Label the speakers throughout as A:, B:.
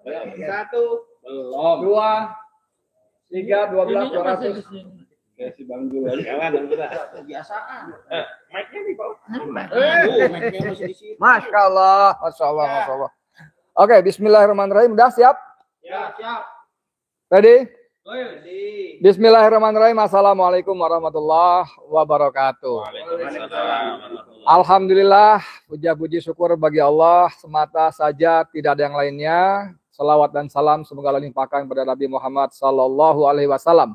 A: 1, belum. 2, 3, 12, 200. Kayak si Bang Jul aja. Kebiasaan. Mic-nya di bawah. Mic-nya masih di situ.
B: Masya Allah, Masya Allah, Masya Allah. Oke, bismillahirrahmanirrahim. Udah siap?
A: Ya, siap.
B: Ready?
A: Ready.
B: Bismillahirrahmanirrahim. Assalamualaikum warahmatullahi wabarakatuh. Alhamdulillah, puja-puji syukur bagi Allah semata saja, tidak ada yang lainnya. Salawat dan salam semoga limpahkan kepada Nabi Muhammad Sallallahu Alaihi Wasallam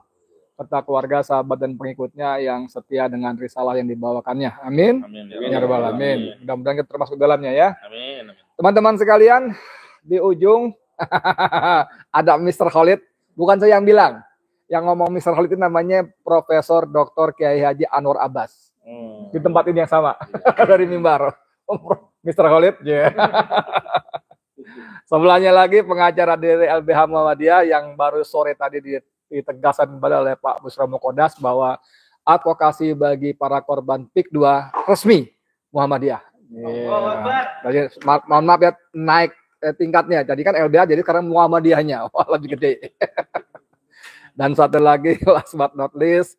B: serta keluarga, sahabat dan pengikutnya yang setia dengan risalah yang dibawakannya. Amin. Amin. Ya Rabbal Alamin. Mudah-mudahan kita termasuk dalamnya ya. Amin. Teman-teman sekalian, di ujung ada Mr. Khalid. Bukan saya yang bilang. Yang ngomong Mr. Khalid itu namanya Profesor Dr. Kiai Haji Anwar Abbas. Di tempat ini yang sama. Dari mimbar. Mr. Khalid. Yeah. Sebelahnya lagi pengacara dari LBH Muhammadiyah yang baru sore tadi ditegaskan oleh Pak Busra Mukodas bahwa advokasi bagi para korban PIK 2 resmi Muhammadiyah. Yeah. Mohon maaf ya, naik tingkatnya. Jadi kan LBH, jadi sekarang Muhammadiyahnya. Wah, lebih gede. Dan satu lagi, last but not least,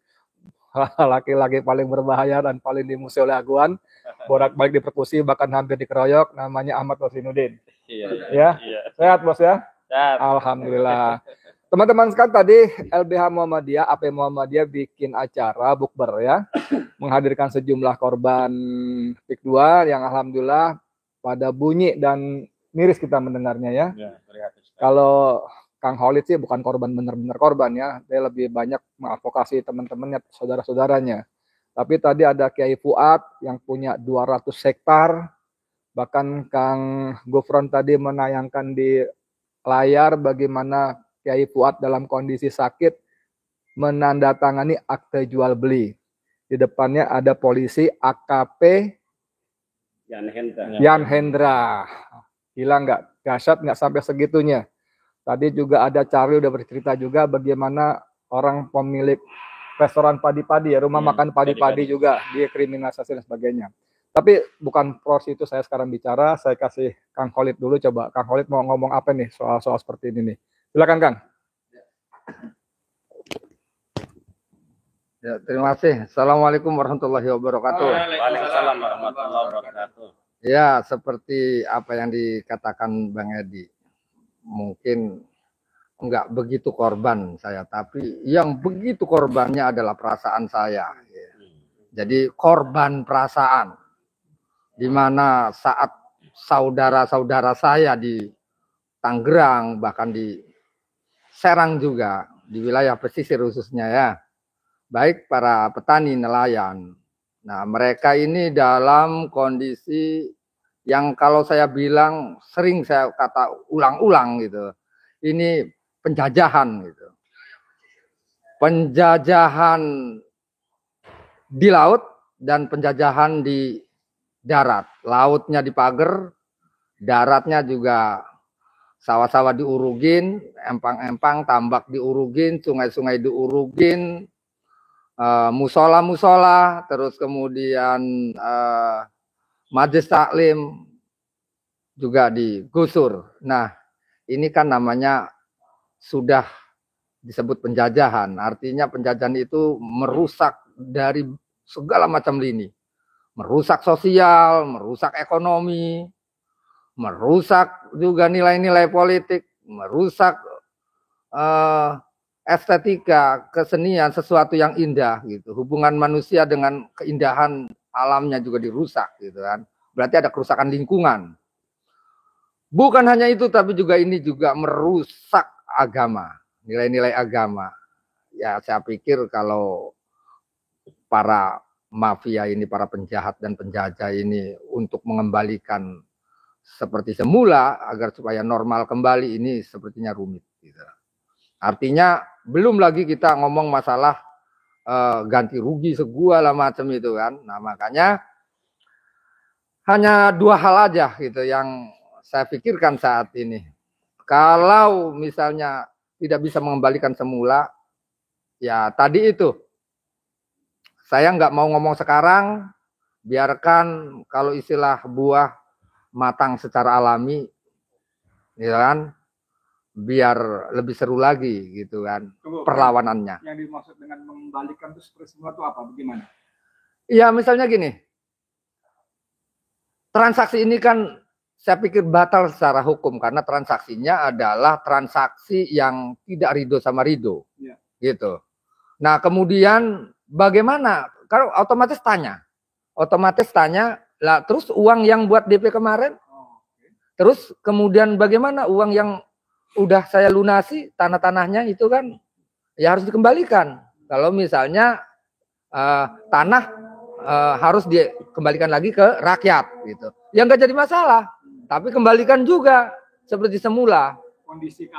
B: laki-laki paling berbahaya dan paling dimusuhi oleh Aguan, bolak-balik di perkusi, bahkan hampir dikeroyok, namanya Ahmad Rosinuddin. Iya. Sehat bos ya? Sehat. Alhamdulillah. Teman-teman sekalian, tadi LBH Muhammadiyah, AP Muhammadiyah bikin acara bukber ya, menghadirkan sejumlah korban PIK 2 yang alhamdulillah pada bunyi dan miris kita mendengarnya ya. Kalau Kang Khalid sih bukan korban benar-benar korban ya, dia lebih banyak mengadvokasi teman-temannya, saudara-saudaranya. Tapi tadi ada Kiai Fuad yang punya 200 hektar, bahkan Kang Gufron tadi menayangkan di layar bagaimana Kiai Fuad dalam kondisi sakit menandatangani akte jual beli. Di depannya ada polisi AKP Yan Hendra. Gila nggak? Dahsyat nggak sampai segitunya. Tadi juga ada Charlie udah bercerita juga bagaimana orang pemilik restoran padi-padi ya, rumah makan padi-padi juga dikriminalisasi dan sebagainya. Tapi bukan porsi itu saya sekarang bicara, saya kasih Kang Khalid dulu, coba Kang Khalid mau ngomong apa nih soal seperti ini nih. Silakan Kang. Ya, terima kasih. Assalamualaikum warahmatullahi wabarakatuh.
A: Waalaikumsalam warahmatullahi wabarakatuh.
B: Ya, seperti apa yang dikatakan Bang Edi. Mungkin enggak begitu korban saya, tapi yang begitu korbannya adalah perasaan saya. Jadi korban perasaan. Di mana saat saudara-saudara saya di Tangerang, bahkan di Serang juga, di wilayah pesisir khususnya ya, baik para petani nelayan. Nah, mereka ini dalam kondisi yang kalau saya bilang sering saya kata ulang-ulang gitu. Ini penjajahan gitu. Penjajahan di laut dan penjajahan di darat. Lautnya dipager, daratnya juga sawah-sawah diurugin, empang-empang, tambak diurugin, sungai-sungai diurugin, musola-musola, terus kemudian majelis taklim juga digusur. Nah, ini kan namanya sudah disebut penjajahan. Artinya penjajahan itu merusak dari segala macam lini. Merusak sosial, merusak ekonomi, merusak juga nilai-nilai politik, merusak estetika, kesenian, sesuatu yang indah gitu. Hubungan manusia dengan keindahan alamnya juga dirusak gitu kan. Berarti ada kerusakan lingkungan. Bukan hanya itu, tapi juga ini juga merusak agama, nilai-nilai agama. Ya, saya pikir kalau para mafia ini, para penjahat dan penjajah ini untuk mengembalikan seperti semula agar supaya normal kembali, ini sepertinya rumit gitu. Artinya belum lagi kita ngomong masalah ganti rugi segala macam itu kan. Nah, makanya hanya dua hal aja gitu yang saya pikirkan saat ini. Kalau misalnya tidak bisa mengembalikan semula, ya tadi itu. Saya nggak mau ngomong sekarang, biarkan kalau istilah buah matang secara alami, ya kan?
C: biar lebih seru lagi gitu kan perlawanannya.
B: Yang dimaksud dengan mengembalikan itu seperti semula itu apa? Bagaimana?
C: Ya misalnya gini, transaksi ini kan saya pikir batal secara hukum karena transaksinya adalah transaksi yang tidak ridho sama ridho, gitu. Nah kemudian bagaimana? Kalau otomatis tanya, lah terus uang yang buat DP kemarin, terus kemudian bagaimana uang yang udah saya lunasi tanah-tanahnya itu kan ya harus dikembalikan. Kalau misalnya tanah harus dikembalikan lagi ke rakyat gitu. Ya nggak jadi masalah, tapi kembalikan juga seperti semula. Kondisi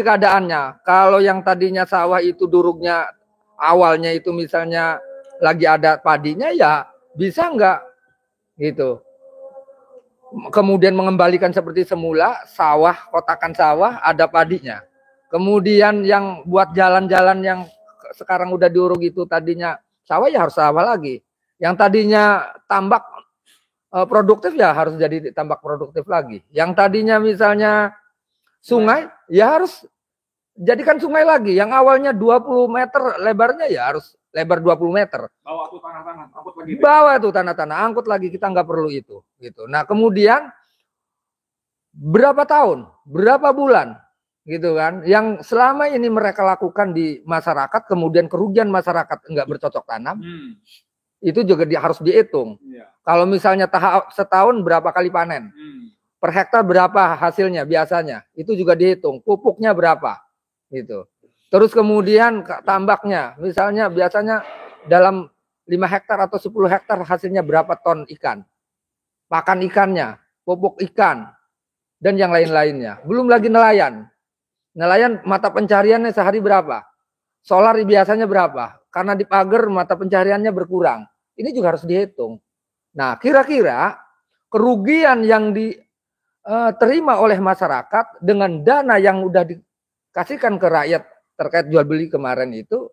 C: keadaannya. Kalau yang tadinya sawah itu durugnya awalnya itu misalnya lagi ada padinya ya bisa nggak gitu. Kemudian mengembalikan seperti semula, sawah, kotakan sawah ada padinya. Kemudian yang buat jalan-jalan yang sekarang udah diuruk itu tadinya sawah ya harus sawah lagi. Yang tadinya tambak produktif ya harus jadi tambak produktif lagi. Yang tadinya misalnya sungai ya harus jadikan sungai lagi. Yang awalnya 20 meter lebarnya ya harus lebar 20 meter.
B: Bawa tuh tanah-tanah, angkut lagi.
C: Bawa tuh tanah-tanah, angkut lagi, kita nggak perlu itu gitu. Nah, kemudian berapa tahun, berapa bulan gitu kan yang selama ini mereka lakukan di masyarakat, kemudian kerugian masyarakat enggak bercocok tanam, itu juga harus dihitung. Kalau misalnya setahun berapa kali panen, per hektar berapa hasilnya biasanya, itu juga dihitung. Pupuknya berapa gitu. Terus kemudian tambaknya, misalnya biasanya dalam 5 hektar atau 10 hektar hasilnya berapa ton ikan, pakan ikannya, pupuk ikan, dan yang lain-lainnya. Belum lagi nelayan. Nelayan mata pencariannya sehari berapa? Solar biasanya berapa? Karena di pagar mata pencariannya berkurang. Ini juga harus dihitung. Nah, kira-kira kerugian yang diterima oleh masyarakat dengan dana yang udah dikasihkan ke rakyat terkait jual beli kemarin itu,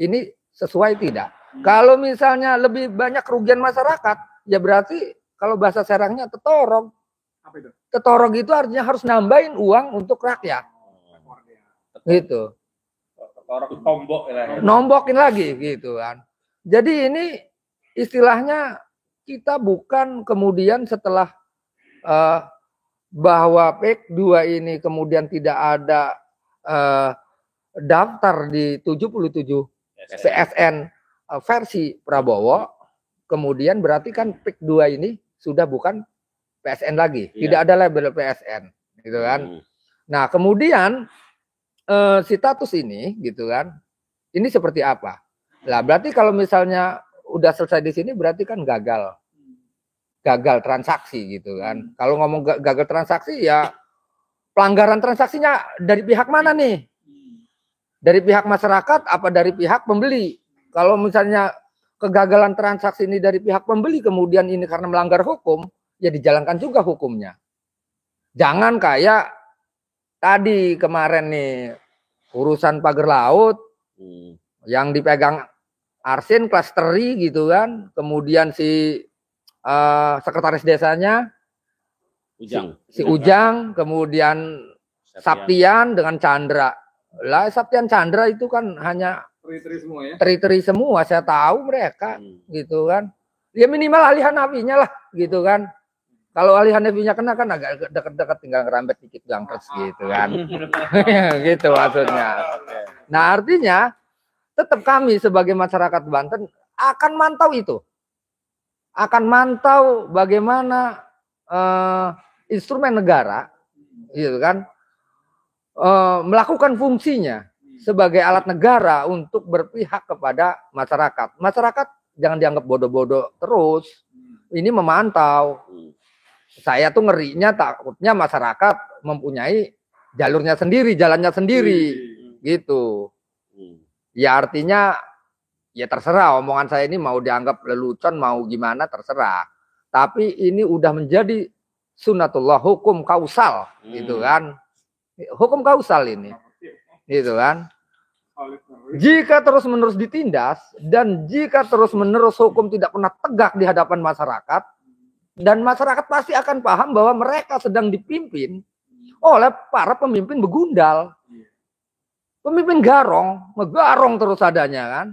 C: ini sesuai tidak? Kalau misalnya lebih banyak kerugian masyarakat, ya berarti kalau bahasa Serangnya tetorog.
B: Apa itu?
C: Tetorog itu artinya harus nambahin uang untuk rakyat. Gitu. Nombokin lagi gitu kan. Jadi ini istilahnya kita bukan kemudian setelah bahwa PEK 2 ini kemudian tidak ada daftar di 77 PSN versi Prabowo, kemudian berarti kan PEK 2 ini sudah bukan PSN lagi, tidak ada label PSN gitu kan. Nah, kemudian status ini gitu kan, ini seperti apa? Lah berarti kalau misalnya udah selesai di sini berarti kan gagal transaksi gitu kan. Kalau ngomong gagal transaksi ya pelanggaran transaksinya dari pihak mana nih? Dari pihak masyarakat apa dari pihak pembeli? Kalau misalnya kegagalan transaksi ini dari pihak pembeli kemudian ini karena melanggar hukum, ya dijalankan juga hukumnya. Jangan kayak tadi kemarin nih urusan pagar laut yang dipegang Arsin klasteri gitu kan, kemudian si sekretaris desanya si Ujang, kemudian Saptian dengan Chandra. Lah Saptian Chandra itu kan hanya teri-teri semua, saya tahu mereka gitu kan. Ya minimal alihan apinya lah gitu kan. Kalau alihan apinya kena kan agak dekat-dekat tinggal ngerambet dikit gangkres gitu kan. Gitu maksudnya. Nah, artinya tetap kami sebagai masyarakat Banten akan mantau itu. Akan mantau bagaimana instrumen negara gitu kan melakukan fungsinya sebagai alat negara untuk berpihak kepada masyarakat. Masyarakat jangan dianggap bodoh-bodoh terus. Ini memantau. Saya tuh ngerinya takutnya masyarakat mempunyai jalurnya sendiri, jalannya sendiri, gitu. Ya artinya ya terserah omongan saya ini mau dianggap lelucon mau gimana terserah. Tapi ini udah menjadi sunatullah, hukum kausal, gitu kan. Hukum kausal ini, gitu kan. Jika terus-menerus ditindas dan jika terus-menerus hukum tidak pernah tegak di hadapan masyarakat, dan masyarakat pasti akan paham bahwa mereka sedang dipimpin oleh para pemimpin begundal. Pemimpin garong, ngegarong terus adanya kan.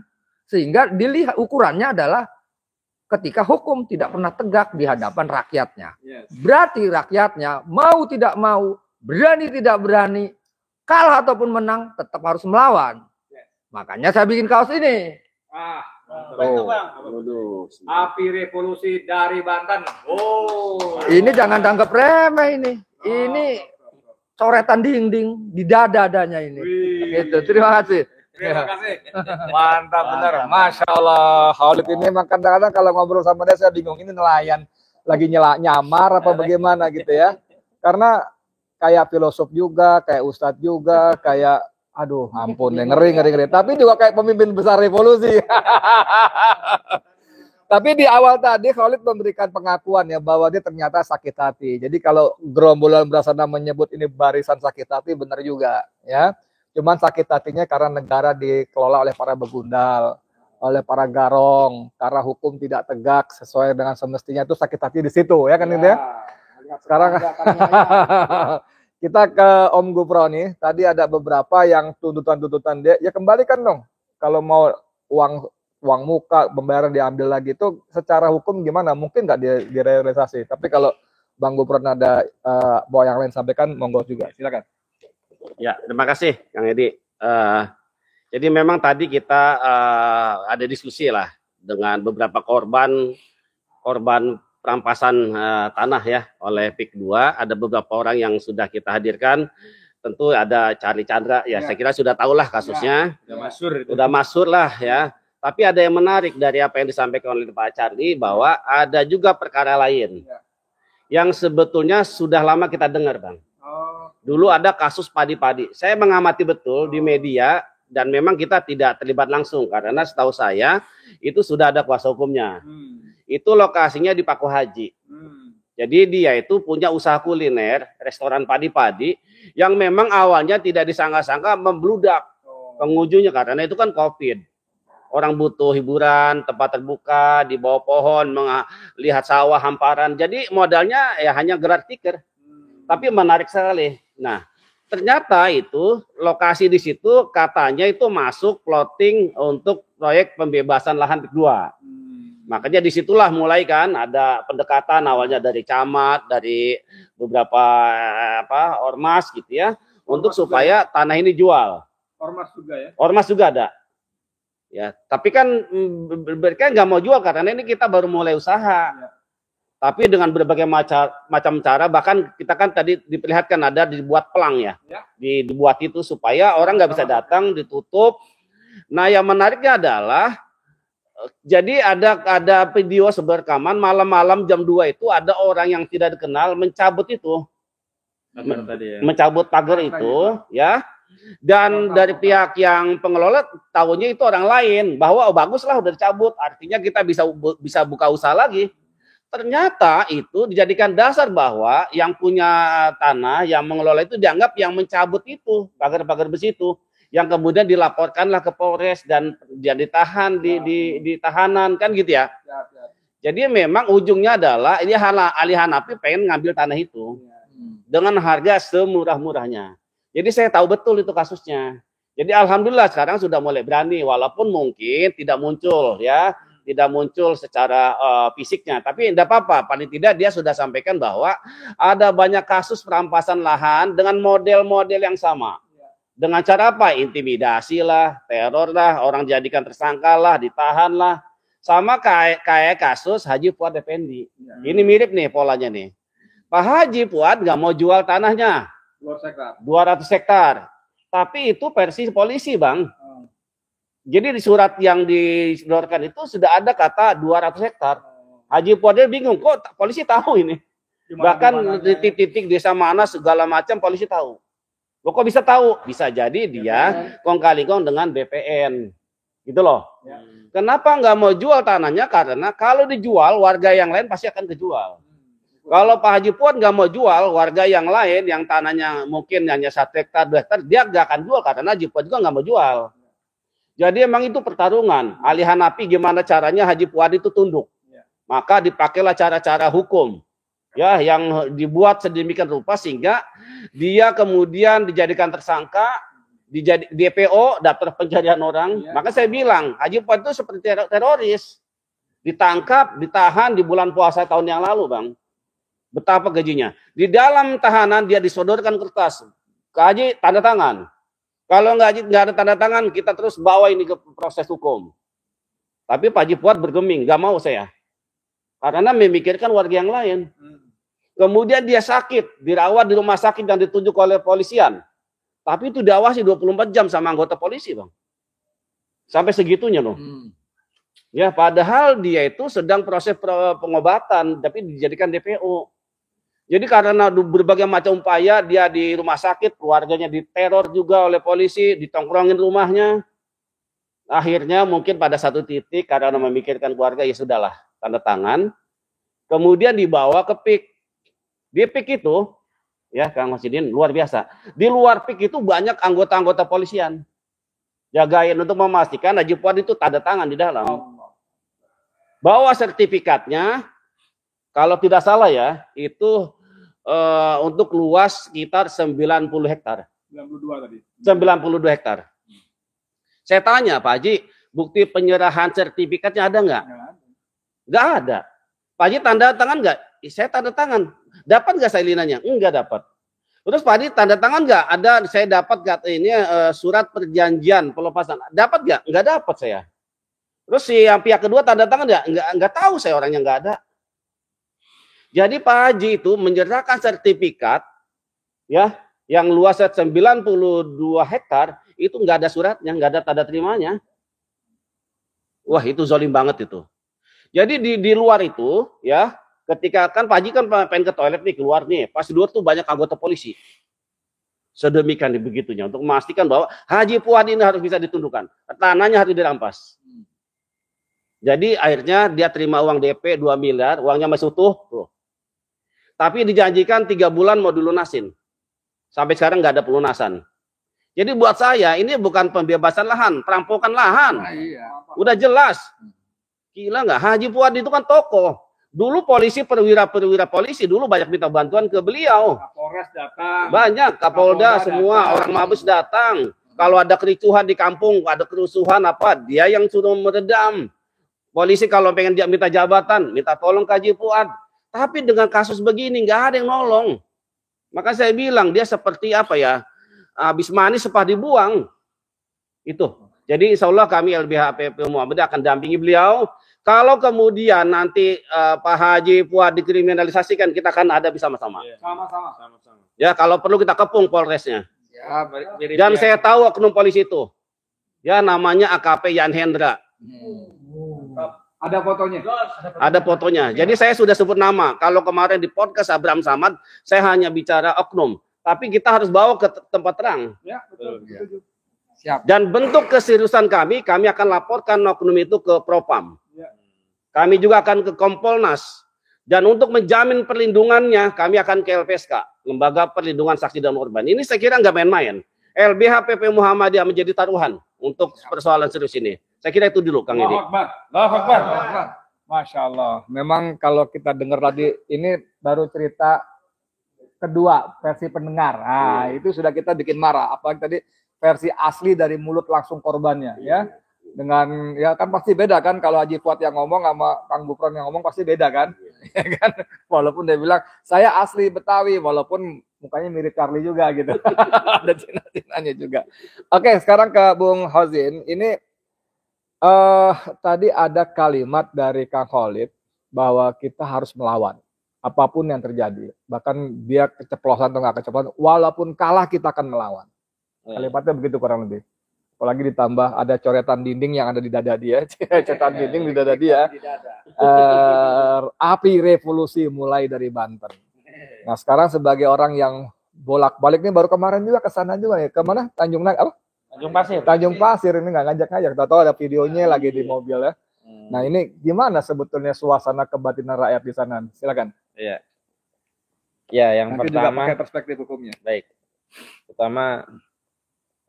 C: Sehingga dilihat ukurannya adalah ketika hukum tidak pernah tegak di hadapan rakyatnya. Berarti rakyatnya mau tidak mau, berani tidak berani, kalah ataupun menang tetap harus melawan. Makanya saya bikin kaos ini.
B: Api revolusi dari Banten.
C: Ini jangan dianggap remeh ini. Ini coretan dinding di dada-dadanya ini. Gitu. Terima kasih.
B: Terima kasih. Mantap bener. Masya Allah. Khalid ini emang kadang-kadang kalau ngobrol sama dia saya bingung. Ini nelayan lagi nyamar apa bagaimana gitu ya. Karena kayak filosof juga, kayak ustadz juga, kayak aduh ampun, ngeri. Tapi juga kayak pemimpin besar revolusi. Tapi di awal tadi Khalid memberikan pengakuan ya bahwa dia ternyata sakit hati. Jadi kalau gerombolan Brasana menyebut ini barisan sakit hati, benar juga ya. Cuman sakit hatinya karena negara dikelola oleh para begundal, oleh para garong, karena hukum tidak tegak sesuai dengan semestinya, itu sakit hati di situ ya kan itu ya. Sekarang kita ke Om Gupro nih. Tadi ada beberapa yang tuntutan-tuntutan dia, ya kembalikan dong. Kalau mau uang muka, pembayaran diambil lagi, itu secara hukum gimana? Mungkin nggak direalisasi. Tapi kalau Bang Gupro ada bawa yang lain sampaikan, monggo juga. Silakan.
A: Ya, terima kasih Kang Edi. Jadi memang tadi kita ada diskusi lah dengan beberapa korban perampasan tanah ya oleh PIK 2. Ada beberapa orang yang sudah kita hadirkan. Tentu ada Charlie Chandra ya, saya kira sudah tahulah kasusnya. Sudah masyhur lah ya. Tapi ada yang menarik dari apa yang disampaikan oleh Pak Charlie, bahwa ada juga perkara lain yang sebetulnya sudah lama kita dengar, Bang. Dulu ada kasus padi-padi. Saya mengamati betul di media dan memang kita tidak terlibat langsung karena setahu saya itu sudah ada kuasa hukumnya. Itu lokasinya di Paku Haji. Jadi dia itu punya usaha kuliner, restoran padi-padi yang memang awalnya tidak disangka-sangka membludak pengunjungnya karena itu kan COVID. Orang butuh hiburan, tempat terbuka, di bawah pohon, melihat sawah hamparan. Jadi modalnya ya hanya gelar tikar. Tapi menarik sekali. Nah, ternyata itu lokasi di situ katanya itu masuk plotting untuk proyek pembebasan lahan PIK 2. Makanya disitulah mulai kan ada pendekatan awalnya dari camat, dari beberapa ormas gitu ya, untuk supaya tanah ini jual.
B: Ormas juga ya?
A: Ormas juga ada. Ya, tapi kan mereka nggak mau jual karena ini kita baru mulai usaha. Tapi dengan berbagai macam cara, bahkan kita kan tadi diperlihatkan ada dibuat pelang ya. Dibuat itu supaya orang nggak bisa datang, ditutup. Nah, yang menariknya adalah jadi ada video seberekaman malam-malam jam 2 itu ada orang yang tidak dikenal mencabut itu. Mencabut pagar itu ya. Dan dari pihak yang pengelola tahunya itu orang lain bahwa baguslah udah dicabut, artinya kita bisa buka usaha lagi. Ternyata itu dijadikan dasar bahwa yang punya tanah, yang mengelola itu dianggap yang mencabut itu pagar-pagar besi itu, yang kemudian dilaporkanlah ke Polres dan dia ditahan di tahanan kan gitu ya. Jadi memang ujungnya adalah ini Ali Hanafi pengen ngambil tanah itu dengan harga semurah-murahnya. Jadi saya tahu betul itu kasusnya. Jadi alhamdulillah sekarang sudah mulai berani, walaupun mungkin tidak muncul ya, tidak muncul secara fisiknya, tapi tidak apa-apa. Paling tidak dia sudah sampaikan bahwa ada banyak kasus perampasan lahan dengan model-model yang sama. Dengan cara apa? Intimidasi lah, teror lah, orang dijadikan tersangka lah, ditahan lah. Sama kayak kasus Haji Fuad Effendi. Ini mirip nih polanya nih. Pak Haji Fuad nggak mau jual tanahnya. 200 hektar. Tapi itu versi polisi, Bang. Jadi di surat yang disodorkan itu sudah ada kata 200 hektar. Haji Fuad bingung, kok polisi tahu ini? Bahkan di titik-titik desa mana segala macam polisi tahu. Loh, kok bisa tahu? Bisa jadi dia kong kali kong dengan BPN. Gitu loh. Kenapa nggak mau jual tanahnya? Karena kalau dijual warga yang lain pasti akan kejual. Kalau Pak Haji Fuad nggak mau jual, warga yang lain yang tanahnya mungkin hanya 1 hektar, 2 hektar, dia nggak akan jual karena Haji Fuad juga nggak mau jual. Jadi emang itu pertarungan. Ali Hanafi gimana caranya Haji Fuad itu tunduk. Maka dipakailah cara-cara hukum. Ya, yang dibuat sedemikian rupa sehingga dia kemudian dijadikan tersangka, DPO, daftar pencarian orang. Maka saya bilang, Haji Fuad itu seperti teroris. Ditangkap, ditahan di bulan puasa tahun yang lalu, Bang. Betapa gajinya. Di dalam tahanan dia disodorkan kertas. Haji tanda tangan. Kalau nggak ada tanda tangan, kita terus bawa ini ke proses hukum. Tapi Pak Haji Fuad bergeming, nggak mau saya. Karena memikirkan warga yang lain. Kemudian dia sakit, dirawat di rumah sakit dan ditunjuk oleh polisian. Tapi itu diawasi 24 jam sama anggota polisi, Bang. Sampai segitunya loh. Ya, padahal dia itu sedang proses pengobatan, tapi dijadikan DPO. Jadi karena berbagai macam upaya, dia di rumah sakit, keluarganya diteror juga oleh polisi, ditongkrongin rumahnya. Akhirnya mungkin pada satu titik, karena memikirkan keluarga, ya sudahlah, tanda tangan. Kemudian dibawa ke PIK. Di PIK itu, ya Kang Masidin, luar biasa. Di luar PIK itu banyak anggota-anggota polisian. Jagain untuk memastikan Haji Fuad itu tanda tangan di dalam. Bawa sertifikatnya, kalau tidak salah ya, itu untuk luas sekitar 90 hektar.
B: 92 tadi.
A: 92 hektar. Saya tanya, Pak Haji, bukti penyerahan sertifikatnya ada nggak? Nggak ada. Pak Haji tanda tangan nggak? Saya tanda tangan. Dapat nggak salinannya? Enggak dapat. Terus Pak Haji tanda tangan nggak? Ada, saya dapat ini surat perjanjian pelepasan. Dapat nggak? Nggak dapat saya. Terus si yang pihak kedua tanda tangan nggak? Nggak tahu saya orangnya nggak ada. Jadi Pak Haji itu menyerahkan sertifikat, ya, yang luasnya 92 hektar itu nggak ada suratnya, nggak ada tanda terimanya. Wah itu zalim banget itu. Jadi di luar itu, ya. Ketika kan Pak Haji kan pengen ke toilet nih, keluar nih, pas di luar tuh banyak anggota polisi. Sedemikian begitunya untuk memastikan bahwa Haji Fuad ini harus bisa ditundukkan, tanahnya harus dirampas. Jadi akhirnya dia terima uang DP 2 miliar, uangnya masih utuh. Tuh. Tapi dijanjikan 3 bulan mau dilunasin. Sampai sekarang nggak ada pelunasan. Jadi buat saya ini bukan pembebasan lahan, perampokan lahan. Udah jelas. Gila nggak? Haji Fuad itu kan tokoh. Dulu polisi, perwira polisi dulu banyak minta bantuan ke beliau.
B: Kapolres datang.
A: Banyak, Kapolda semua, orang Mabes datang. Kalau ada kericuhan di kampung, ada kerusuhan apa, dia yang suruh meredam. Polisi kalau pengen dia minta jabatan, minta tolong ke Haji Fuad. Tapi dengan kasus begini nggak ada yang nolong. Maka saya bilang dia seperti apa ya, habis manis sepah dibuang. Itu. Jadi insya Allah kami LBH PP Muhammadiyah akan dampingi beliau. Kalau kemudian nanti Pak Haji Fuad dikriminalisasikan, kita akan ada bersama-sama.
B: Sama-sama.
A: Ya, kalau perlu kita kepung Polresnya.
B: Ya,
A: dan saya tahu oknum polisi itu. Ya, namanya AKP Yan Hendra.
B: Ada fotonya.
A: Ada fotonya. Jadi saya sudah sebut nama. Kalau kemarin di podcast Abraham Samad, saya hanya bicara oknum. Tapi kita harus bawa ke tempat terang.
B: Ya, betul.
C: Siap.
A: Dan bentuk keseriusan kami akan laporkan oknum itu ke Propam. Kami juga akan ke Kompolnas. Dan untuk menjamin perlindungannya, kami akan ke LPSK, Lembaga Perlindungan Saksi dan Korban. Ini saya kira nggak main-main. LBH PP Muhammadiyah menjadi taruhan untuk persoalan serius ini. Saya kira itu dulu, Kang Edi.
B: Allahu Akbar. Masya Allah. Memang kalau kita dengar tadi, ini baru cerita kedua versi pendengar. Nah, itu sudah kita bikin marah. Apalagi tadi versi asli dari mulut langsung korbannya, ya. Dengan ya kan pasti beda kan kalau Haji Fuad yang ngomong sama Kang Bupron yang ngomong pasti beda kan, ya kan, walaupun dia bilang saya asli Betawi walaupun mukanya mirip Carly juga gitu. Ada cina-cinanya juga. Oke, sekarang ke Bung Hozin. Ini tadi ada kalimat dari Kang Khalid bahwa kita harus melawan apapun yang terjadi, bahkan dia keceplosan atau nggak keceplosan, walaupun kalah kita akan melawan. Kalimatnya begitu kurang lebih. Apalagi ditambah ada coretan dinding yang ada di dada dia, coretan dinding di dada dia. Api revolusi mulai dari Banten. Nah sekarang sebagai orang yang bolak-balik nih, baru kemarin juga ke sana juga ya, kemana? Tanjung Pasir. Tanjung Pasir ini nggak ngajak-ngajak, tahu ada videonya lagi di mobil ya. Nah ini gimana sebetulnya suasana kebatinan rakyat di sana? Silakan.
D: Iya. Ya yang
B: Nanti
D: pertama.
B: juga pakai perspektif hukumnya.
D: Baik. Pertama.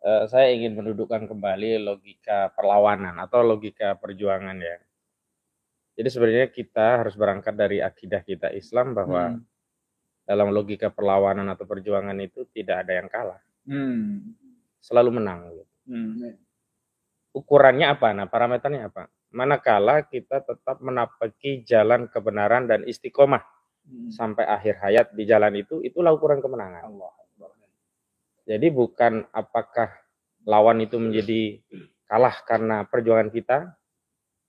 D: Saya ingin mendudukkan kembali logika perlawanan atau logika perjuangan ya. Jadi sebenarnya kita harus berangkat dari akidah kita Islam bahwa dalam logika perlawanan atau perjuangan itu tidak ada yang kalah. Selalu menang. Gitu. Ukurannya apa? Nah, parameternya apa? Manakala kita tetap menapaki jalan kebenaran dan istiqomah sampai akhir hayat di jalan itu, itulah ukuran kemenangan. Jadi bukan apakah lawan itu menjadi kalah karena perjuangan kita,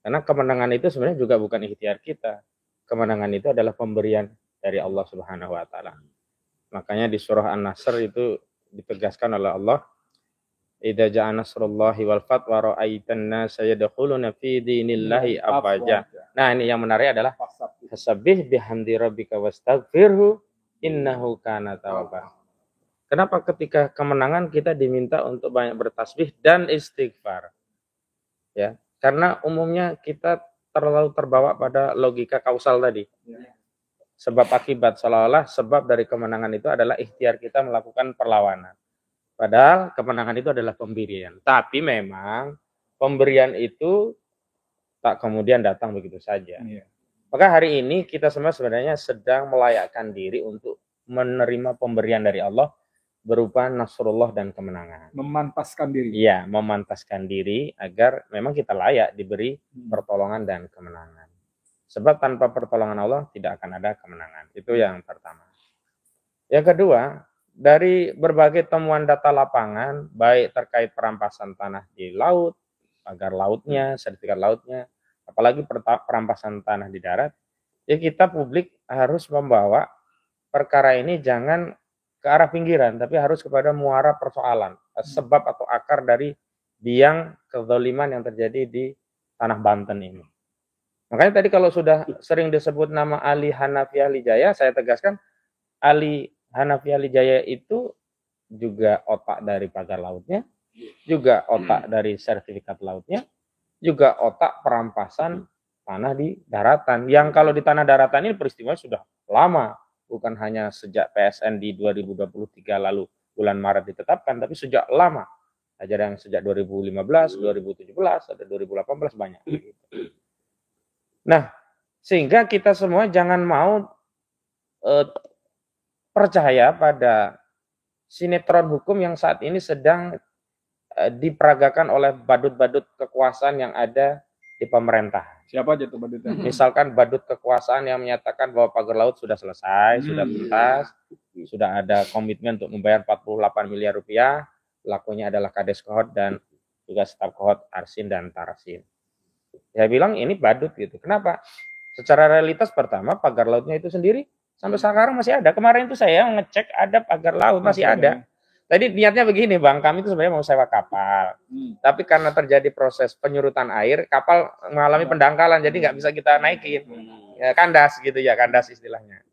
D: karena kemenangan itu sebenarnya juga bukan ikhtiar kita. Kemenangan itu adalah pemberian dari Allah Subhanahu wa taala. Makanya di surah An-Nasr itu ditegaskan oleh Allah, idza ja'a nasrullahi wal fath wa ra'aitan nasa yadkhuluna fi dinillahi afwaja. Nah, ini yang menarik adalah fasabbih bihamdi rabbika wastaghfirhu innahu kana tawwaba. Kenapa ketika kemenangan kita diminta untuk banyak bertasbih dan istighfar? Ya, karena umumnya kita terlalu terbawa pada logika kausal tadi. Sebab akibat, seolah-olah sebab dari kemenangan itu adalah ikhtiar kita melakukan perlawanan. Padahal kemenangan itu adalah pemberian. Tapi memang pemberian itu tak kemudian datang begitu saja. Maka hari ini kita semua sebenarnya sedang melayakkan diri untuk menerima pemberian dari Allah berupa nasrullah dan kemenangan.
B: Memantaskan diri.
D: Iya, memantaskan diri agar memang kita layak diberi pertolongan dan kemenangan. Sebab tanpa pertolongan Allah tidak akan ada kemenangan. Itu yang pertama. Yang kedua, dari berbagai temuan data lapangan, baik terkait perampasan tanah di laut, pagar lautnya, sertifikat lautnya, apalagi perampasan tanah di darat, ya kita publik harus membawa perkara ini jangan ke arah pinggiran, tapi harus kepada muara persoalan, sebab atau akar dari biang kezaliman yang terjadi di tanah Banten ini. Makanya tadi kalau sudah sering disebut nama Ali Hanafi Ahlijaya, saya tegaskan Ali Hanafi Ahlijaya itu juga otak dari pagar lautnya, juga otak dari sertifikat lautnya, juga otak perampasan tanah di daratan. Yang kalau di tanah daratan ini peristiwa sudah lama, bukan hanya sejak PSN di 2023 lalu bulan Maret ditetapkan, tapi sejak lama. Ada yang sejak 2015, 2017, ada 2018 banyak. Nah, sehingga kita semua jangan mau percaya pada sinetron hukum yang saat ini sedang diperagakan oleh badut-badut kekuasaan yang ada di pemerintah.
B: Siapa aja tuh badutnya?
D: Misalkan badut kekuasaan yang menyatakan bahwa pagar laut sudah selesai, sudah tuntas, sudah ada komitmen untuk membayar 48 miliar rupiah, pelakunya adalah Kades Kohot dan juga staf Kohot Arsin dan Tarsin. Saya bilang ini badut gitu. Kenapa? Secara realitas pertama pagar lautnya itu sendiri sampai sekarang masih ada. Kemarin itu saya ngecek ada pagar laut masih ada. Tadi niatnya begini Bang, kami itu sebenarnya mau sewa kapal. Tapi karena terjadi proses penyurutan air, kapal mengalami pendangkalan, jadi nggak bisa kita naikin. Ya, kandas gitu ya, kandas istilahnya.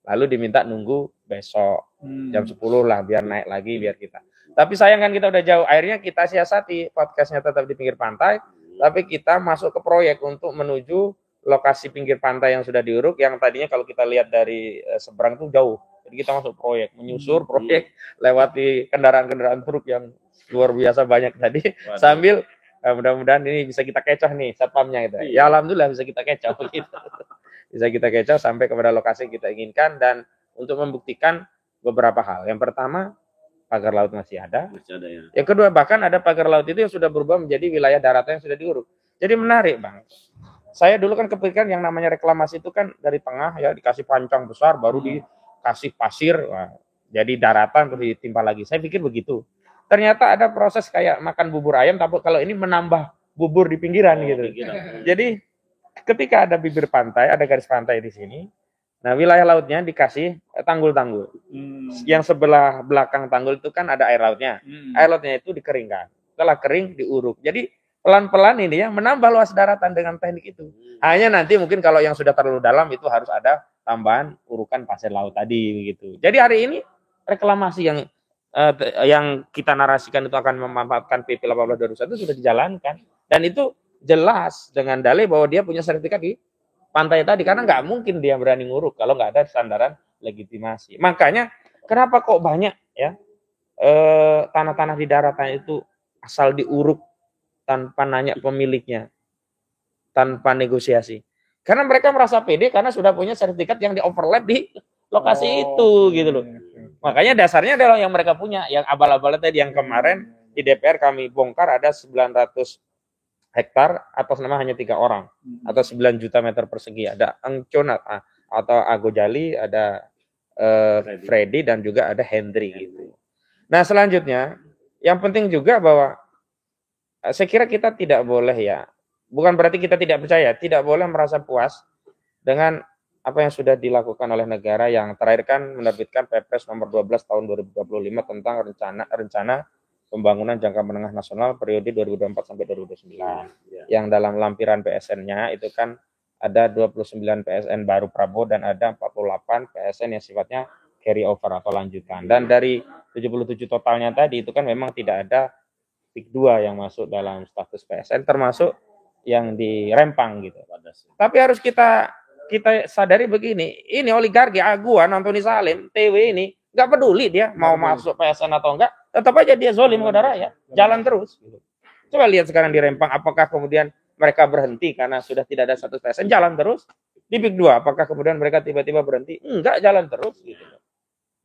D: Lalu diminta nunggu besok jam 10 lah biar naik lagi biar kita. Tapi sayang kan kita udah jauh, akhirnya kita siasati podcastnya tetap di pinggir pantai, tapi kita masuk ke proyek untuk menuju lokasi pinggir pantai yang sudah diuruk, yang tadinya kalau kita lihat dari seberang itu jauh. Jadi kita masuk proyek, menyusur proyek, lewati kendaraan-kendaraan truk yang luar biasa banyak tadi, sambil mudah-mudahan ini bisa kita kecoh nih satpamnya gitu. Ya alhamdulillah bisa kita kecoh gitu. Bisa kita kecoh sampai kepada lokasi yang kita inginkan, dan untuk membuktikan beberapa hal. Yang pertama, pagar laut masih ada. Ya. Yang kedua, bahkan ada pagar laut itu yang sudah berubah menjadi wilayah daratan yang sudah diuruk. Jadi menarik Bang. Saya dulu kan kepikiran yang namanya reklamasi itu kan dari tengah ya dikasih pancang besar, baru dikasih pasir, wah, jadi daratan terus ditimpa lagi. Saya pikir begitu. Ternyata ada proses kayak makan bubur ayam, tapi kalau ini menambah bubur di pinggiran gitu. Jadi ketika ada bibir pantai, ada garis pantai di sini, nah wilayah lautnya dikasih tanggul-tanggul. Yang sebelah belakang tanggul itu kan ada air lautnya. Air lautnya itu dikeringkan. Setelah kering diuruk. Jadi pelan-pelan ini ya menambah luas daratan dengan teknik itu. Hanya nanti mungkin kalau yang sudah terlalu dalam itu harus ada tambahan urukan pasir laut tadi gitu. Jadi hari ini reklamasi yang kita narasikan itu akan memanfaatkan PP 18/2001 sudah dijalankan, dan itu jelas dengan dalih bahwa dia punya sertifikat di pantai tadi, karena nggak mungkin dia berani nguruk kalau nggak ada sandaran legitimasi. Makanya kenapa kok banyak ya tanah-tanah di daratan itu asal diuruk tanpa nanya pemiliknya, tanpa negosiasi. Karena mereka merasa pede karena sudah punya sertifikat yang di overlap di lokasi itu gitu loh. Makanya dasarnya adalah yang mereka punya, yang abal-abal tadi yang kemarin di DPR kami bongkar ada 900 hektar atas nama hanya 3 orang atau 9 juta meter persegi. Ada Engcon atau Agojali, ada Freddy dan juga ada Hendry gitu. Nah selanjutnya yang penting juga bahwa saya kira kita tidak boleh ya, bukan berarti kita tidak percaya, tidak boleh merasa puas dengan apa yang sudah dilakukan oleh negara yang terakhir kan menerbitkan Perpres nomor 12 tahun 2025 tentang rencana pembangunan jangka menengah nasional periode 2024 sampai 2029. Yang dalam lampiran PSN-nya itu kan ada 29 PSN baru Prabowo dan ada 48 PSN yang sifatnya carry over atau lanjutan. Dan dari 77 totalnya tadi itu kan memang tidak ada PIK 2 yang masuk dalam status PSN termasuk yang di Rempang gitu. Tapi harus kita sadari begini, ini oligarki Aguan, Antoni Salim, TW ini nggak peduli dia mau masuk PSN atau enggak, tetap aja dia zolim kepada rakyat, jalan terus. Coba lihat sekarang di Rempang, apakah kemudian mereka berhenti karena sudah tidak ada status PSN, jalan terus. Di PIK 2, apakah kemudian mereka tiba-tiba berhenti? Enggak, jalan terus. Gitu.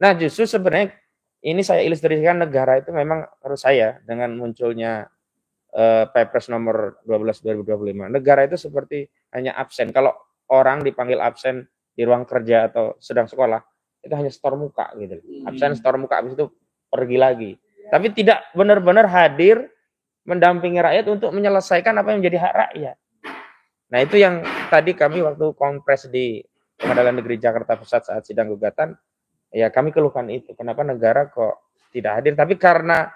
D: Nah justru sebenarnya ini saya ilustrasikan negara itu memang harus saya dengan munculnya Perpres nomor 12 2025. Negara itu seperti hanya absen. Kalau orang dipanggil absen di ruang kerja atau sedang sekolah, itu hanya setor muka gitu. Absen setor muka, habis itu pergi lagi. Tapi tidak benar-benar hadir mendampingi rakyat untuk menyelesaikan apa yang menjadi hak rakyat. Nah itu yang tadi kami waktu kongres di Pengadilan Negeri Jakarta Pusat saat sidang gugatan, ya kami keluhkan itu. Kenapa negara kok tidak hadir? Tapi karena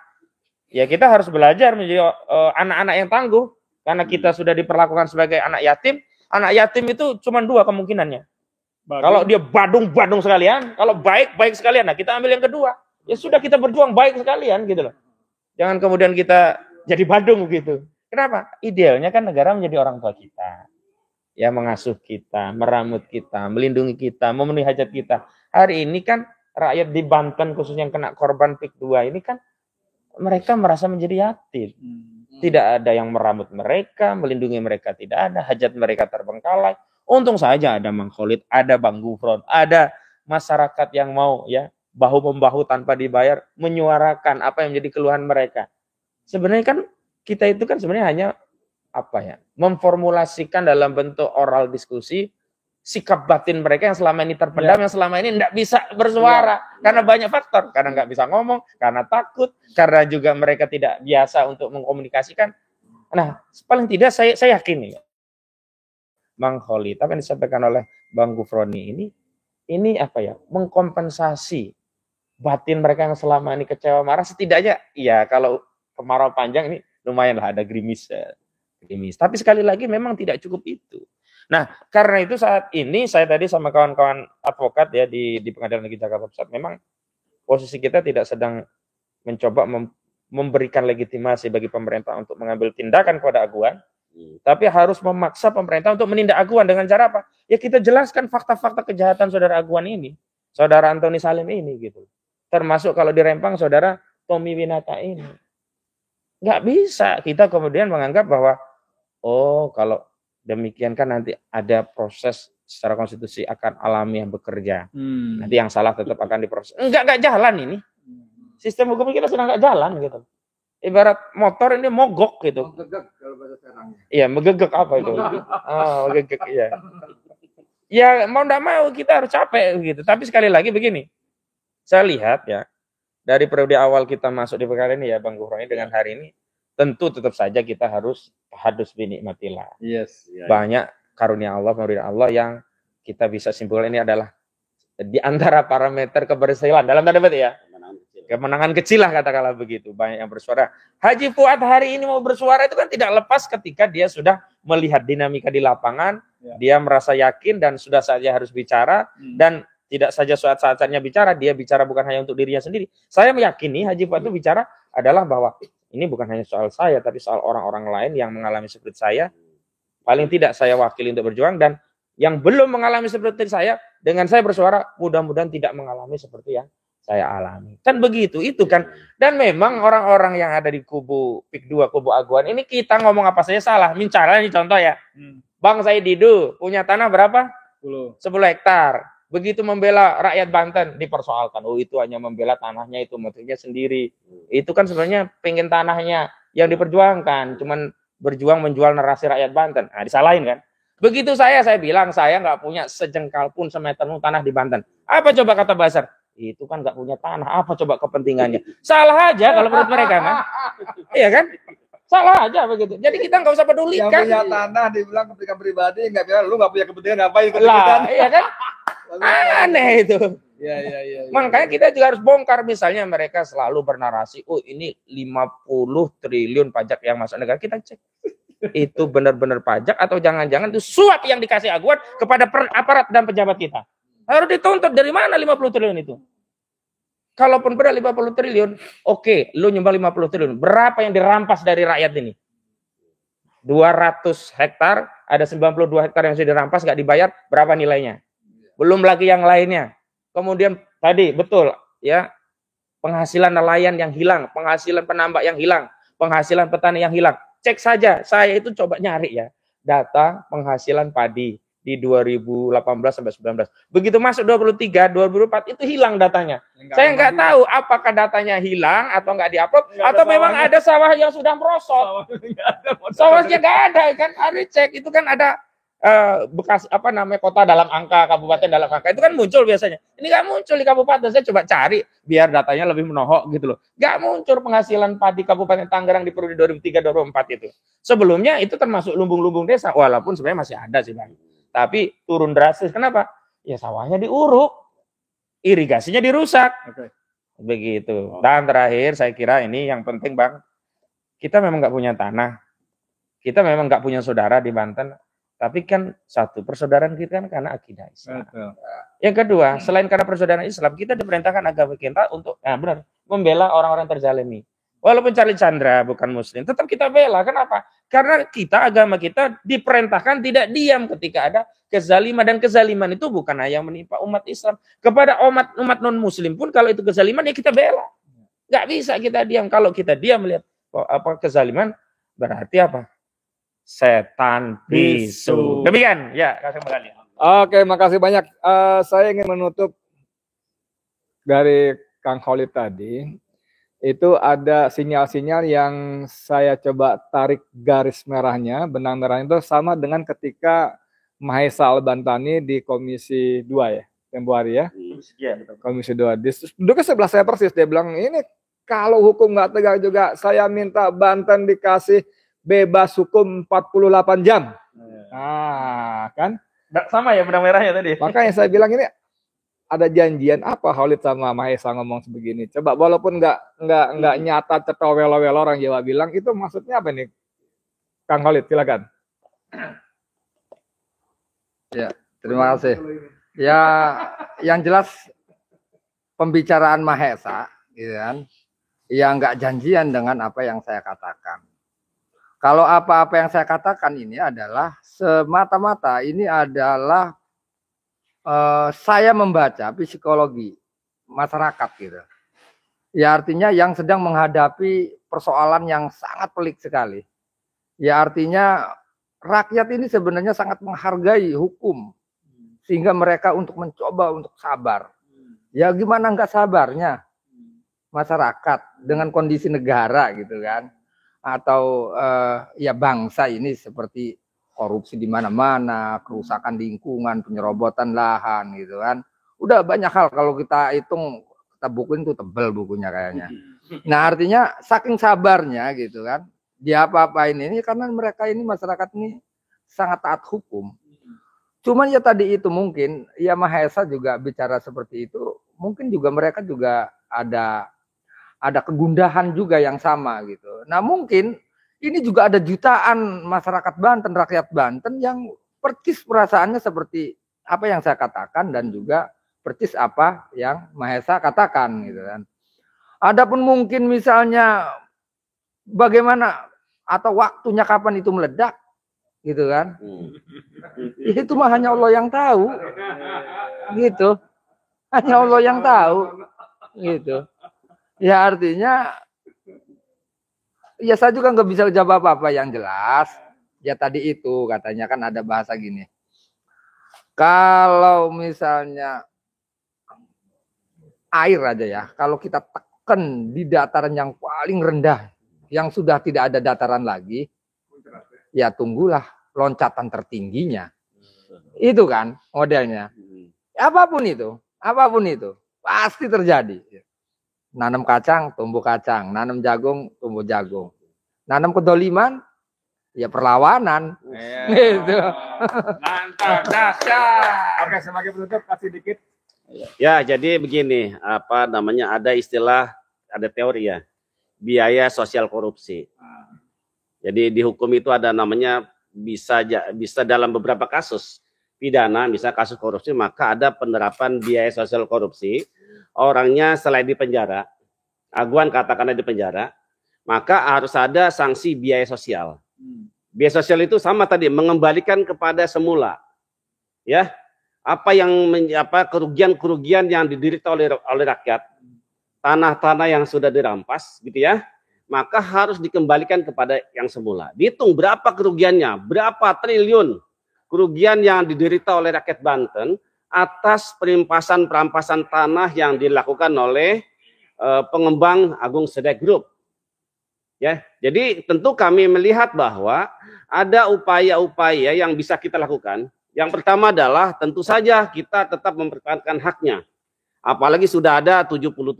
D: ya kita harus belajar menjadi anak-anak yang tangguh. Karena kita sudah diperlakukan sebagai anak yatim. Anak yatim itu cuma 2 kemungkinannya. Kalau dia badung sekalian, kalau baik sekalian. Nah kita ambil yang kedua. Ya sudah kita berjuang baik sekalian gitu loh. Jangan kemudian kita jadi badung gitu. Kenapa? Idealnya kan negara menjadi orang tua kita. Ya mengasuh kita, meramut kita, melindungi kita, memenuhi hajat kita. Hari ini kan rakyat di Banten khususnya yang kena korban PIK 2 ini kan mereka merasa menjadi yatim. Tidak ada yang meramut mereka, melindungi mereka tidak ada, hajat mereka terbengkalai. Untung saja ada Mang Khalid, ada Bang Gufron, ada masyarakat yang mau ya bahu-membahu tanpa dibayar menyuarakan apa yang menjadi keluhan mereka. Sebenarnya kan kita itu kan sebenarnya hanya apa ya, memformulasikan dalam bentuk oral diskusi sikap batin mereka yang selama ini terpendam, yang selama ini tidak bisa bersuara karena banyak faktor, karena nggak bisa ngomong, karena takut, karena juga mereka tidak biasa untuk mengkomunikasikan. Nah, paling tidak saya yakin ya, Bang Khalid, apa yang disampaikan oleh Bang Gufroni ini apa ya, mengkompensasi batin mereka yang selama ini kecewa marah, setidaknya ya kalau kemarau panjang ini lumayan lah ada gerimis. Tapi sekali lagi memang tidak cukup itu. Nah, karena itu saat ini saya tadi sama kawan-kawan advokat ya di Pengadilan Negeri Jakarta Pusat, memang posisi kita tidak sedang mencoba memberikan legitimasi bagi pemerintah untuk mengambil tindakan kepada Aguan, tapi harus memaksa pemerintah untuk menindak Aguan dengan cara apa? Ya kita jelaskan fakta-fakta kejahatan saudara Aguan ini, saudara Antoni Salim ini gitu. Termasuk kalau di Rempang saudara Tommy Winata ini. Nggak bisa kita kemudian menganggap bahwa oh kalau demikian kan nanti ada proses secara konstitusi akan alamiah bekerja. Nanti yang salah tetap akan diproses. Enggak jalan ini. Sistem hukum kita sudah enggak jalan gitu. Ibarat motor ini mogok gitu.
C: Megegek kalau bahasa sekarang.
D: Iya, megegek apa itu? Oh, megegek iya. Ya mau enggak mau kita harus capek gitu. Tapi sekali lagi begini. Saya lihat ya dari periode awal kita masuk di perkara ini ya Bang Gufroni dengan hari ini tentu tetap saja kita harus binikmatillah.
B: Yes.
D: Banyak karunia Allah, pemberian Allah yang kita bisa simpulkan ini adalah di antara parameter keberhasilan dalam tanda petik ya. Kemenangan kecil lah katakanlah begitu. Banyak yang bersuara. Haji Fuad hari ini mau bersuara itu kan tidak lepas ketika dia sudah melihat dinamika di lapangan, dia merasa yakin dan sudah saja harus bicara dan tidak saja saat-saatnya bicara, dia bicara bukan hanya untuk dirinya sendiri. Saya meyakini Haji Fuad itu bicara adalah bahwa ini bukan hanya soal saya, tapi soal orang-orang lain yang mengalami seperti saya. Paling tidak saya wakili untuk berjuang, dan yang belum mengalami seperti saya, dengan saya bersuara, mudah-mudahan tidak mengalami seperti yang saya alami. Kan begitu, itu kan. Dan memang orang-orang yang ada di kubu PIK 2, kubu Aguan, ini kita ngomong apa saja salah. Misalnya ini contoh ya, Bang Said Didu punya tanah berapa? 10 hektar. Begitu membela rakyat Banten dipersoalkan. Oh itu hanya membela tanahnya, itu motifnya sendiri. Itu kan sebenarnya pengen tanahnya yang diperjuangkan, cuman berjuang menjual narasi rakyat Banten. Nah, disalahin kan? Begitu saya bilang saya nggak punya sejengkal pun semeter tanah di Banten. Apa coba kata Basar? Itu kan nggak punya tanah. Apa coba kepentingannya? Salah aja kalau menurut mereka kan? Iya kan? Salah aja begitu. Jadi kita nggak usah pedulikan.
B: Yang punya tanah dibilang kepentingan pribadi, nggak bilang lu nggak punya kepentingan ngapain
D: lah, iya kan? Aneh itu.
B: Ya.
D: Makanya kita juga harus bongkar, misalnya mereka selalu bernarasi, oh ini 50 triliun pajak yang masuk negara. Kita cek itu benar-benar pajak atau jangan-jangan itu suap yang dikasih Aguan kepada aparat dan pejabat kita. Harus dituntut dari mana 50 triliun itu. Kalaupun benar 50 triliun, oke, lu nyumbang 50 triliun. Berapa yang dirampas dari rakyat ini? 200 hektar, ada 92 hektar yang sudah dirampas, nggak dibayar, berapa nilainya? Belum lagi yang lainnya. Kemudian tadi, betul, ya, penghasilan nelayan yang hilang, penghasilan penambak yang hilang, penghasilan petani yang hilang. Cek saja, saya itu coba nyari ya, data penghasilan padi di 2018 sampai 19. Begitu masuk 23, 2024 itu hilang datanya. Saya nggak tahu apakah datanya hilang atau nggak diupload atau memang ada sawah yang sudah merosot. Sawahnya nggak ada kan, harus cek itu kan ada bekas apa namanya kota dalam angka, kabupaten dalam angka itu kan muncul biasanya. Ini nggak muncul di kabupaten. Saya coba cari biar datanya lebih menohok gitu loh. Nggak muncul penghasilan padi Kabupaten Tangerang di periode 2003-2024 itu. Sebelumnya itu termasuk lumbung-lumbung desa, walaupun sebenarnya masih ada sih Bang. Tapi turun drastis. Kenapa? Ya sawahnya diuruk, irigasinya dirusak. Begitu. Dan terakhir saya kira ini yang penting Bang, kita memang nggak punya tanah, kita memang nggak punya saudara di Banten, tapi kan satu persaudaraan kita kan karena akidah Islam. Yang kedua, selain karena persaudaraan Islam, kita diperintahkan agama kita untuk, benar, membela orang-orang terzalimi. Walaupun Charlie Chandra bukan Muslim, tetap kita bela. Kenapa? Karena kita, agama kita diperintahkan tidak diam ketika ada kezaliman, dan kezaliman itu bukan hanya yang menimpa umat Islam, kepada umat non Muslim pun kalau itu kezaliman ya kita bela. Nggak bisa kita diam. Kalau kita diam melihat apa kezaliman, berarti apa? Setan bisu. Demikian ya, kasih kembali.
B: Oke, makasih banyak. Saya ingin menutup dari Kang Khalid tadi. Itu ada sinyal-sinyal yang saya coba tarik garis merahnya, benang merahnya itu sama dengan ketika Mahesa Al-Bantani di Komisi 2 ya, tempo hari ya. Komisi 2. Duduknya sebelah saya persis. Dia bilang, ini kalau hukum nggak tegak juga, saya minta Banten dikasih bebas hukum 48 jam. Nah, kan?
D: Sama ya benang merahnya tadi.
B: Makanya saya bilang ini ada janjian apa Khalid sama Mahesa ngomong sebegini. Coba walaupun nggak nyata cetowel-wel orang Jawa bilang, itu maksudnya apa nih? Kang Khalid, silakan.
C: Ya, terima kasih. Ya, yang jelas pembicaraan Mahesa, gitu kan, ya nggak janjian dengan apa yang saya katakan. Kalau apa-apa yang saya katakan ini adalah semata-mata ini adalah saya membaca psikologi masyarakat gitu. Ya artinya yang sedang menghadapi persoalan yang sangat pelik sekali. Ya artinya rakyat ini sebenarnya sangat menghargai hukum sehingga mereka untuk mencoba untuk sabar. Ya gimana nggak sabarnya masyarakat dengan kondisi negara gitu kan, atau ya bangsa ini seperti korupsi di mana-mana, kerusakan lingkungan, penyerobotan lahan gitu kan. Udah banyak hal kalau kita hitung, kita bukuin tuh tebel bukunya kayaknya. Nah artinya saking sabarnya gitu kan, dia apa-apain ini karena mereka ini masyarakat ini sangat taat hukum. Cuman ya tadi itu mungkin ya Mahesa juga bicara seperti itu, mungkin juga mereka juga ada kegundahan juga yang sama gitu. Nah mungkin ini juga ada jutaan masyarakat Banten, rakyat Banten yang percis perasaannya seperti apa yang saya katakan dan juga percis apa yang Mahesa katakan gitu kan. Adapun mungkin misalnya bagaimana atau waktunya kapan itu meledak gitu kan. Itu mah hanya Allah yang tahu. Gitu. Hanya Allah yang tahu. Gitu. Ya artinya ya saya juga nggak bisa jawab apa-apa, yang jelas ya tadi itu katanya kan ada bahasa gini, Kalau misalnya air aja ya, kalau kita tekan di dataran yang paling rendah, yang sudah tidak ada dataran lagi, ya tunggulah loncatan tertingginya. Itu kan modelnya. Apapun itu pasti terjadi. Nanam kacang, tumbuh kacang. Nanam jagung, tumbuh jagung. Nanam kedoliman, ya perlawanan. Gitu.
A: Mantap, dahsyat. Oke, sebagai penutup kasih dikit.
E: Ya, jadi begini, apa namanya, ada istilah, ada teori ya, biaya sosial korupsi. Jadi di hukum itu ada namanya bisa dalam beberapa kasus pidana, misalnya kasus korupsi, maka ada penerapan biaya sosial korupsi. Orangnya selain di penjara, aguan katakanlah di penjara, maka harus ada sanksi biaya sosial. Biaya sosial itu sama tadi, mengembalikan kepada semula, ya, apa yang kerugian yang diderita oleh rakyat, tanah-tanah yang sudah dirampas, gitu ya, maka harus dikembalikan kepada yang semula. Dihitung berapa kerugiannya, berapa triliun kerugian yang diderita oleh rakyat Banten atas perampasan tanah yang dilakukan oleh pengembang Agung Sedai Group. Ya, jadi tentu kami melihat bahwa ada upaya-upaya yang bisa kita lakukan. Yang pertama adalah tentu saja kita tetap mempertahankan haknya. Apalagi sudah ada 77%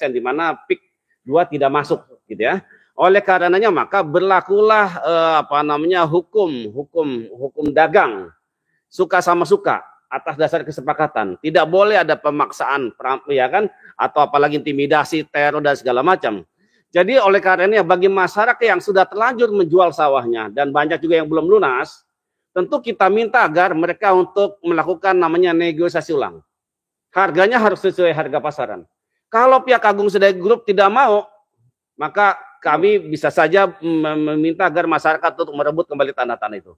E: di mana PIK 2 tidak masuk, gitu ya. Oleh karenanya maka berlakulah hukum dagang, suka sama suka atas dasar kesepakatan. Tidak boleh ada pemaksaan, ya kan, atau apalagi intimidasi, teror dan segala macam. Jadi oleh karenanya bagi masyarakat yang sudah terlanjur menjual sawahnya dan banyak juga yang belum lunas, tentu kita minta agar mereka untuk melakukan namanya negosiasi ulang. Harganya harus sesuai harga pasaran. Kalau pihak Agung Sedai Group tidak mau, maka kami bisa saja meminta agar masyarakat untuk merebut kembali tanah-tanah itu.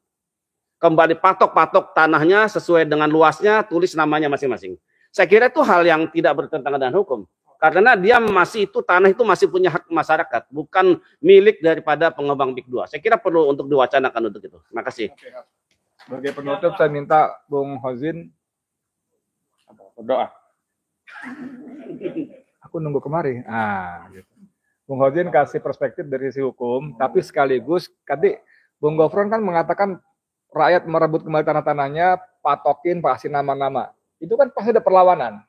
E: Kembali patok-patok tanahnya sesuai dengan luasnya, tulis namanya masing-masing. Saya kira itu hal yang tidak bertentangan dengan hukum. Karena dia tanah itu masih punya hak masyarakat, bukan milik daripada pengembang PIK 2. Saya kira perlu untuk diwacanakan untuk itu. Terima kasih.
B: Sebagai penutup saya minta Bung Hozin berdoa. Aku nunggu kemari. Gitu. Bung Hozin kasih perspektif dari sisi hukum, tapi sekaligus tadi Bung Gofron kan mengatakan rakyat merebut kembali tanah-tanahnya, patokin, kasih nama-nama. Itu kan pasti ada perlawanan.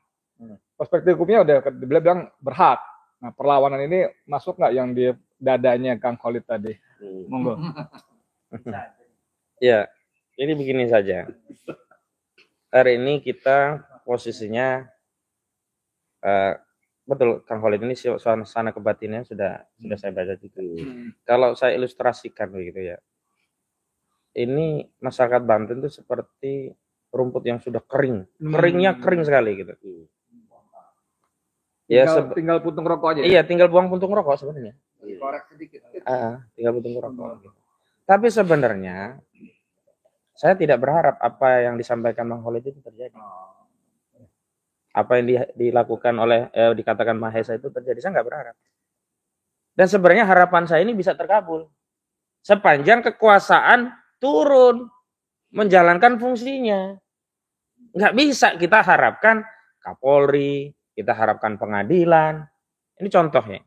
B: Perspektif hukumnya udah bilang berhak. Nah, perlawanan ini masuk nggak yang di dadanya Kang Khalid tadi? Monggo.
D: Ya, ini begini saja. Hari ini kita posisinya betul, Kang Khalid ini suasana kebatinnya sudah saya baca juga. Kalau saya ilustrasikan begitu ya, ini masyarakat Banten itu seperti rumput yang sudah kering, keringnya kering sekali gitu. Ya,
B: tinggal puntung rokok aja.
D: Iya, tinggal buang puntung rokok sebenarnya.
B: Korek sedikit.
D: Tinggal puntung rokok. Gitu. Tapi sebenarnya saya tidak berharap apa yang disampaikan Bang Khalid itu terjadi. Apa yang dilakukan oleh dikatakan Mahesa itu terjadi, saya nggak berharap. Dan sebenarnya harapan saya ini bisa terkabul sepanjang kekuasaan turun menjalankan fungsinya. Nggak bisa kita harapkan Kapolri, kita harapkan pengadilan. Ini contohnya.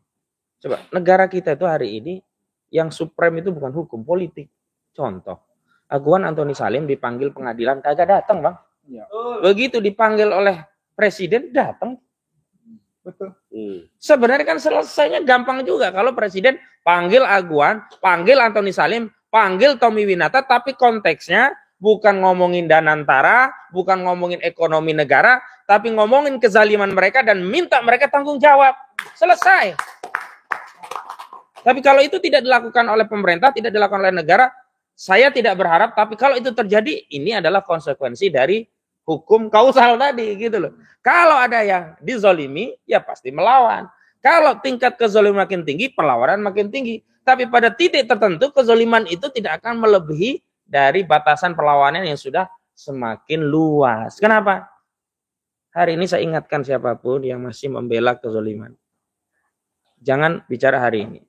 D: Coba negara kita itu hari ini yang suprem itu bukan hukum, politik. Contoh, Aguan Antoni Salim dipanggil pengadilan kagak datang, Bang.
B: Ya.
D: Begitu dipanggil oleh Presiden datang.
B: Betul.
D: Sebenarnya kan selesainya gampang juga kalau Presiden panggil Aguan, panggil Antoni Salim, panggil Tommy Winata, tapi konteksnya bukan ngomongin Danantara, bukan ngomongin ekonomi negara, tapi ngomongin kezaliman mereka dan minta mereka tanggung jawab. Selesai. Tapi kalau itu tidak dilakukan oleh pemerintah, tidak dilakukan oleh negara, saya tidak berharap, tapi kalau itu terjadi, ini adalah konsekuensi dari hukum kausal tadi gitu loh. Kalau ada yang dizolimi, ya pasti melawan. Kalau tingkat kezoliman makin tinggi, perlawanan makin tinggi. Tapi pada titik tertentu, kezoliman itu tidak akan melebihi dari batasan perlawanan yang sudah semakin luas. Kenapa? Hari ini saya ingatkan siapapun yang masih membela kezoliman. Jangan bicara hari ini.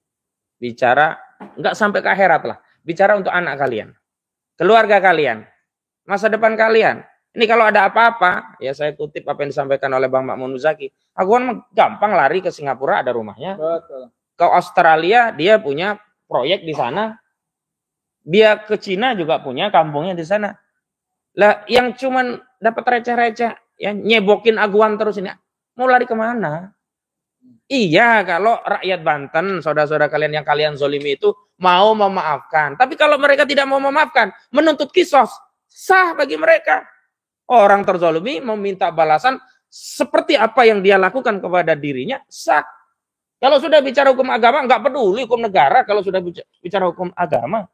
D: Bicara, enggak sampai ke akhirat lah. Bicara untuk anak kalian, keluarga kalian, masa depan kalian. Ini kalau ada apa-apa, ya saya kutip apa yang disampaikan oleh Bang Makmun Muzaki. Aguan gampang lari ke Singapura, ada rumahnya.
B: Betul.
D: Ke Australia, dia punya proyek di sana. Dia ke Cina juga punya kampungnya di sana. Lah, yang cuman dapat receh-receh, ya nyebokin Aguan terus ini, mau lari kemana? Iya, kalau rakyat Banten, saudara-saudara kalian yang kalian zolimi itu mau memaafkan. Tapi kalau mereka tidak mau memaafkan, menuntut kisos, sah bagi mereka. Orang terzolimi meminta balasan seperti apa yang dia lakukan kepada dirinya, sah. Kalau sudah bicara hukum agama, nggak peduli hukum negara. Kalau sudah bicara hukum agama,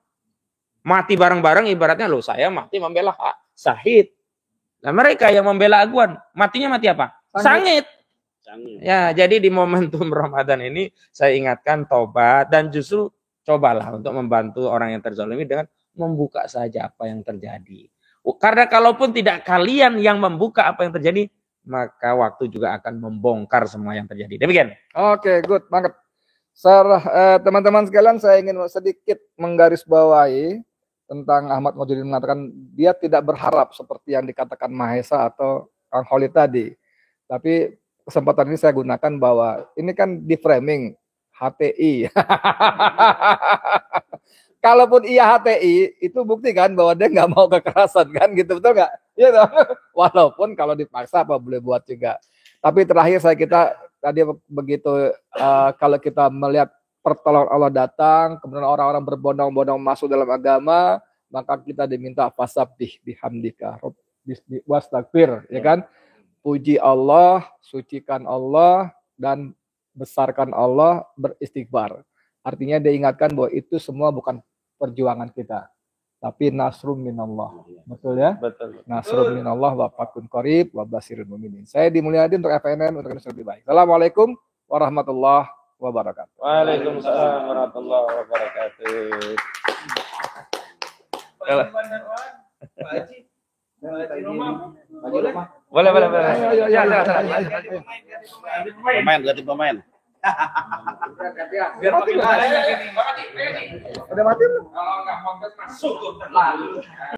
D: mati bareng-bareng ibaratnya, loh saya mati membela hak syahid. Nah mereka yang membela Aguan, matinya mati apa? Sangit. Ya, jadi di momentum Ramadan ini saya ingatkan tobat dan justru cobalah untuk membantu orang yang terzalimi dengan membuka saja apa yang terjadi. Karena kalaupun tidak kalian yang membuka apa yang terjadi, maka waktu juga akan membongkar semua yang terjadi. Demikian.
B: Oke, good banget. Teman-teman sekalian, saya ingin sedikit menggarisbawahi tentang Ahmad Mujahidin mengatakan dia tidak berharap seperti yang dikatakan Mahesa atau Kang Khalid tadi. Tapi kesempatan ini saya gunakan bahwa ini kan di framing HTI. Kalaupun iya HTI, itu bukti kan bahwa dia nggak mau kekerasan kan, gitu, betul nggak? Iya, walaupun kalau dipaksa apa boleh buat juga. Tapi terakhir kita tadi begitu kalau kita melihat pertolongan Allah datang, kemudian orang-orang berbondong-bondong masuk dalam agama, maka kita diminta fasabbih bihamdika wastagfir, ya kan? Puji Allah, sucikan Allah, dan besarkan Allah, beristighfar. Artinya dia ingatkan bahwa itu semua bukan perjuangan kita, tapi nasrum minallah. Betul ya?
D: Betul.
B: Nasrum minallah wa fathun qarib wa basyiril mu'minin. Saya Dimulyadi untuk FNN untuk Indonesia lebih baik. Assalamualaikum warahmatullahi wabarakatuh.
D: Waalaikumsalam warahmatullahi wabarakatuh. Boleh.
E: Ganti pemain.
B: Biar mati. Udah mati belum?
D: Kalau nggak masuk.